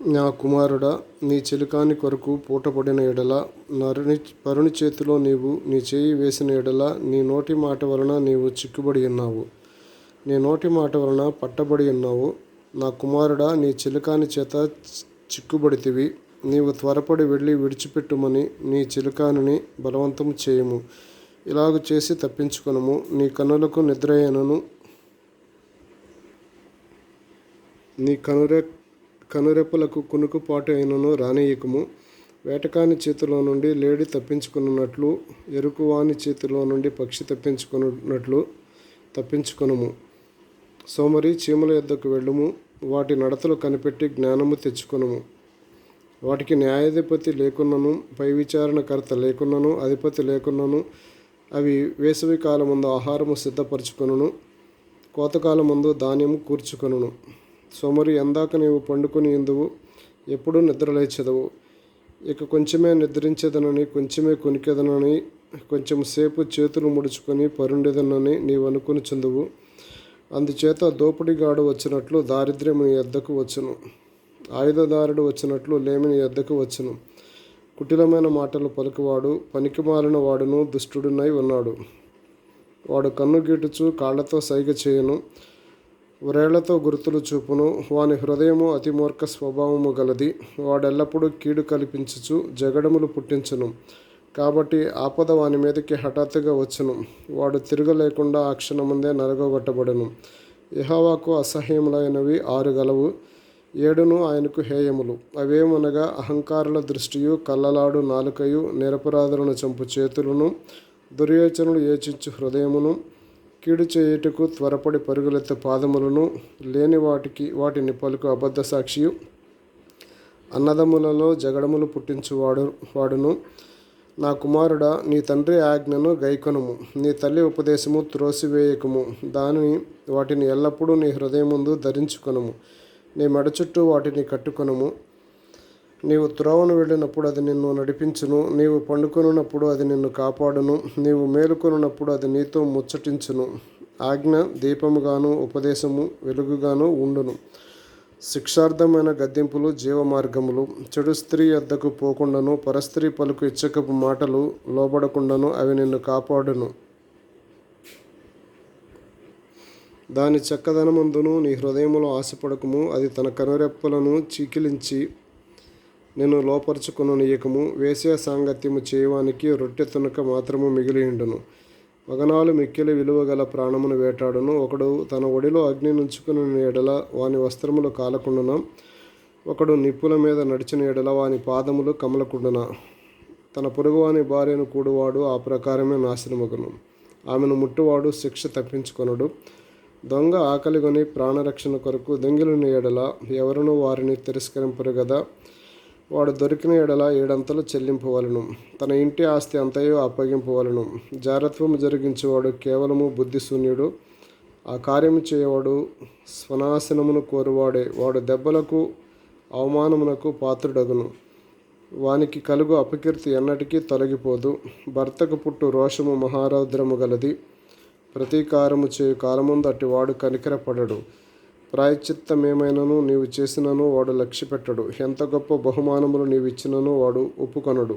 నా కుమారుడా, నీ చిలుకాని కొరకు పూటపడిన ఎడల పరుని చేతిలో నీవు నీ చేయి వేసిన ఎడల నీ నోటి మాట వలన నీవు చిక్కుబడి ఉన్నావు. నీ నోటి మాట వలన పట్టబడి ఉన్నావు. నా కుమారుడా, నీ చిలుకాని చేత చిక్కుబడితివి. నీవు త్వరపడి వెళ్ళి విడిచిపెట్టుమని నీ చిలుకానిని బలవంతము చేయము. ఇలాగు చేసి తప్పించుకొనుము. నీ కన్నులకు నిద్రయైనను నీ కనురెప్పలకు కునుకుపాటు అయినను రానియకము. వేటకాని చేతిలో నుండి లేడి తప్పించుకున్నట్లు, ఎరుకువాని చేతిలో నుండి పక్షి తప్పించుకున్నట్లు తప్పించుకొనుము. సోమరి చీమల యొద్దకు వెళ్ళుము. వాటి నడతలు కనిపెట్టి జ్ఞానము తెచ్చుకొనుము. వాటికి న్యాయాధిపతి లేకున్నను, పై విచారణకర్త లేకున్నను, అధిపతి లేకున్నను అవి వేసవి కాలమందు ఆహారము సిద్ధపరచుకొనును, కోతకాలమందు ధాన్యము కూర్చుకొనును. సోమరి, ఎందాక నీవు పండుకొని ఇందువు, ఎప్పుడు నిద్రలేచెదవు? ఇక కొంచెమే నిద్రించేదనని, కొంచెమే కొనికెదనని, కొంచెం సేపు చేతులు ముడుచుకొని పరుండెదనని నీవు అనుకుని చుందువు. అందుచేత దోపిడిగాడు వచ్చినట్లు దారిద్ర్యము నీ యొద్దకు వచ్చును, ఆయుధదారుడు వచ్చినట్లు లేమి నీ యొద్దకు వచ్చును. కుటిలమైన మాటలు పలుకువాడు పనికిమాలిన వాడును దుష్టుడునై ఉన్నాడు. వాడు కన్ను గీటుచు కాళ్లతో సైగ చేయును, వ్రేళ్లతో గుర్తులు చూపును. వాని హృదయము అతి మూర్ఖ స్వభావము గలది. వాడెల్లప్పుడూ కీడు కల్పించుచు జగడములు పుట్టించును. కాబట్టి ఆపద వాని మీదకి హఠాత్తుగా వచ్చును. వాడు తిరగలేకుండా ఆ క్షణముందే నరగొట్టబడును. యెహోవాకు అసహ్యములైనవి 6 గలవు, 7 ఆయనకు హేయములు. అవేమనగా అహంకారుల దృష్టియు, కల్లలాడు నాలుకయు, నిరపరాధులను చంపు చేతులను, దుర్యోచనలు యోచించు హృదయమును, కీడు చేయుటకు త్వరపడి పరుగులెత్తు పాదములను, లేని వాటిని పలుకు అబద్ధ సాక్షియు, అన్నదమ్ములలో జగడములు వాడును. నా కుమారుడా, నీ తండ్రి ఆజ్ఞను గైకొనుము, నీ తల్లి ఉపదేశము త్రోసివేయకుము. వాటిని ఎల్లప్పుడూ నీ హృదయముందు ధరించుకొనుము. నీ మెడ చుట్టూ వాటిని కట్టుకొనుము. నీవు త్రోవను వెళ్ళినప్పుడు అది నిన్ను నడిపించును. నీవు పండుకొనున్నప్పుడు అది నిన్ను కాపాడును. నీవు మేలుకొనున్నప్పుడు అది నీతో ముచ్చటించును. ఆజ్ఞ దీపముగాను, ఉపదేశము వెలుగుగాను ఉండును. శిక్షార్థమైన గద్దింపులు జీవమార్గములు. చెడు స్త్రీ యొద్దకు పోకుండాను, పరస్త్రీ పలుకు ఇచ్చకపు మాటలు లోబడకుండాను అవి నిన్ను కాపాడును. దాని చక్కదనమందును నీ హృదయములో ఆశపడకము. అది తన కనురెప్పలను చీకిలించి నిన్ను లోపరుచుకొననీయకము. వేశ్య సాంగత్యము చేయవానికి రొట్టె తునక మాత్రము మిగిలియుండును. మగనాలు మిక్కిలి విలువగల ప్రాణమును వేటాడును. ఒకడు తన ఒడిలో అగ్ని నుంచుకుని ఎడల వాని వస్త్రములు కాలకుండునా? ఒకడు నిప్పుల మీద నడిచిన ఎడల వాని పాదములు కమలకుండునా? తన పొరుగువాని భార్యను కూడువాడు ఆ ప్రకారమే నాశనమగును. ఆమెను ముట్టువాడు శిక్ష తప్పించుకొనడు. దొంగ ఆకలిగొని ప్రాణరక్షణ కొరకు దొంగిలిన ఎడల ఎవరునూ వారిని తిరస్కరింపరు గదా. వాడు దొరికిన ఎడల 7 అంతలు చెల్లింపవలను. తన ఇంటి ఆస్తి అంతయు అప్పగింపవలను. జారత్వము జరిగించేవాడు కేవలము బుద్ధిశూన్యుడు. ఆ కార్యము చేయవాడు స్వనాశనమును కోరువాడే. వాడు దెబ్బలకు అవమానమునకు పాత్రుడగును. వానికి కలుగు అపకీర్తి ఎన్నటికీ తొలగిపోదు. భర్తకు పుట్టు రోషము మహారౌద్రము గలది. ప్రతీకారము చేయు కాలముందు అట్టివాడు కనికరపడడు. ప్రాయశ్చిత్తమేమైనను నీవు చేసినను వాడు లక్ష్యపెట్టడు. ఎంత గొప్ప బహుమానములు నీవిచ్చినను వాడు ఒప్పుకొనడు.